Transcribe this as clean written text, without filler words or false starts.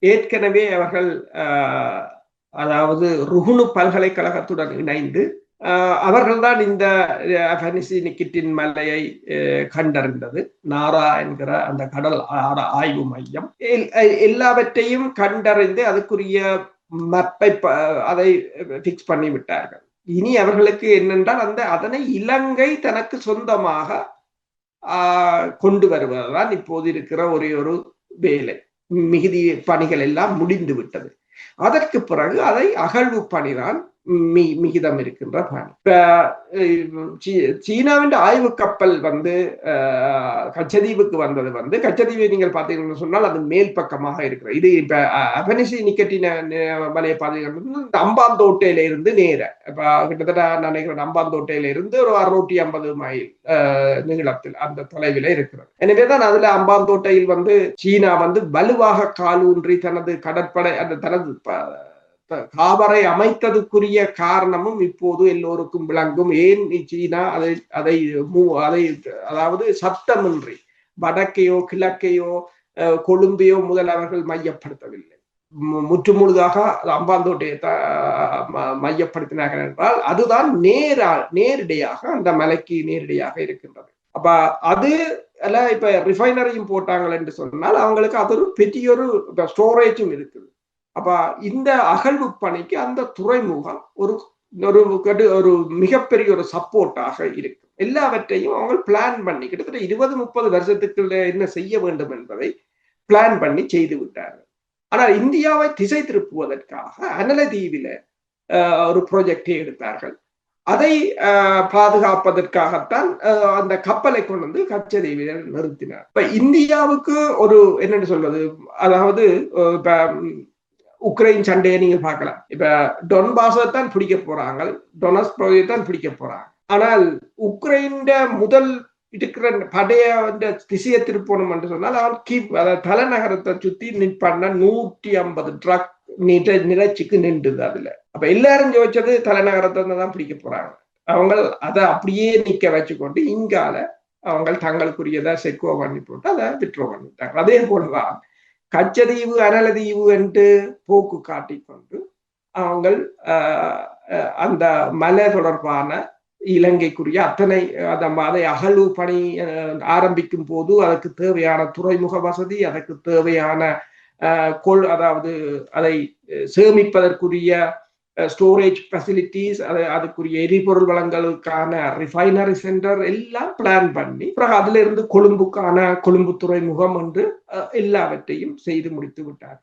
ஏற்கனவே அவர்கள் அதாவது ருகுணு பல்கலைக்கழகத்துடன் இணைந்து அவர்கள்தான் இந்த நிக்கிட்டின் மலையை கண்டறிந்தது. நாரா என்கிற அந்த கடல் ஆய்வு மையம் எல்லாவற்றையும் கண்டறிந்து அதுக்குரிய மப்பை அதை பிக்ஸ் பண்ணி விட்டார்கள். இனி அவர்களுக்கு என்னென்றால் அதனை இலங்கை தனக்கு சொந்தமாக கொண்டு வருவதுதான் இப்போது இருக்கிற ஒரே ஒரு வேலை. மிகுதி பணிகள் எல்லாம் முடிந்து விட்டது. அதற்கு பிறகு அதை அகழ்வு பணிதான் மிகிதம் இருக்கின்ற பணி. சீனாவின் ஆய்வு கப்பல் கச்சதீவுக்கு வந்தது கச்சதீவை நீங்கள் பார்த்தீங்கன்னு சொன்னால் அது மேல் பக்கமாக இருக்கிறது. இது இப்ப அபனிசி நிக்கட்டின மலையை பார்த்தீங்கன்னா அம்பாந்தோட்டையில இருந்து நேர கிட்டத்தட்ட நினைக்கிறேன் அம்பாந்தோட்டையில இருந்து ஒரு 650 மைல் நீளத்தில் அந்த தொலைவில் இருக்கிறது. எனவேதான் அதுல அம்பாந்தோட்டையில் சீனா வலுவாக காலூன்றி தனது கடற்படை தனது காபரை அமைத்ததுக்குரிய காரணமும் இப்போது எல்லோருக்கும் விளங்கும். ஏன் சீனா அதை அதாவது சத்தமின்றி வடக்கையோ கிழக்கையோ கொழும்பையோ முதல் அவர்கள் மையப்படுத்தவில்லை. முற்றுமுழுதாக அம்பாந்தோட்டையை மையப்படுத்தினார்கள் என்றால் அதுதான் நேரடியாக அந்த மலைக்கு நேரடியாக இருக்கின்றது. அப்ப அது இப்ப ரிஃபைனரியும் போட்டாங்க என்று சொன்னால் அவங்களுக்கு அது ஒரு பெரிய ஒரு ஸ்டோரேஜும் இருக்குது. அப்ப இந்த அகழ்வு பணிக்கு அந்த துறைமுகம் ஒரு மிகப்பெரிய ஒரு சப்போர்ட்டாக இருக்கு. எல்லாவற்றையும் அவங்க பிளான் பண்ணி கிட்டத்தட்ட 20-30 வருஷத்துக்குள்ள என்ன செய்ய வேண்டும் என்பதை பிளான் பண்ணி செய்து விட்டார்கள். ஆனால் இந்தியாவை திசை திருப்புவதற்காக அனலதீவில ஒரு ப்ராஜெக்டை எடுத்தார்கள். அதை பாதுகாப்பதற்காகத்தான் அந்த கப்பலை கொண்டு வந்து கச்சதீவில் நிறுத்தினார். இப்ப இந்தியாவுக்கு ஒரு என்னன்னு சொல்வது, அதாவது இப்ப உக்ரைன் சண்டையை நீங்க பார்க்கலாம். இப்ப டொன்பாஸை தான் பிடிக்க போறாங்க, டொனஸ் பகுதியை தான் பிடிக்க போறாங்க. ஆனால் உக்ரைன் முதல் இருக்கிற படைய திசையை திருப்பணும் என்று சொன்னால் அவன் தலைநகரத்தை சுத்தி நிற்பான்னா 150 ட்ரக் நிலைச்சிக்கு நின்றுது அதுல. அப்ப எல்லாரும் யோசிச்சது தலைநகரத்தை தான் பிடிக்க போறாங்க. அவங்க அதை அப்படியே நிக்க வச்சுக்கொண்டு இங்கால அவங்க தங்களுக்குரியதை செக்குவ பண்ணி போட்டு அதை விட்ரோ பண்ணிட்டாங்க. அதே போலதான் கச்சதீவு அனலதீவு என்று போக்கு காட்டிக்கொண்டு அவங்க அந்த மலை தொடர்பான இலங்கைக்குரிய அத்தனை அதை அகழ்வு பணி ஆரம்பிக்கும் போது அதற்கு தேவையான துறைமுக வசதி, அதற்கு தேவையான அதாவது அதை சேமிப்பதற்குரிய ஸ்டோரேஜ் ஃபெசிலிட்டிஸ், அதுக்குரிய எரிபொருள் வளங்களுக்கான ரிஃபைனரி சென்டர் எல்லாம் பிளான் பண்ணி பிறகு அதுல இருந்து கொழும்பு துறைமுகம் என்று எல்லாவற்றையும் செய்து முடித்து விட்டார்கள்.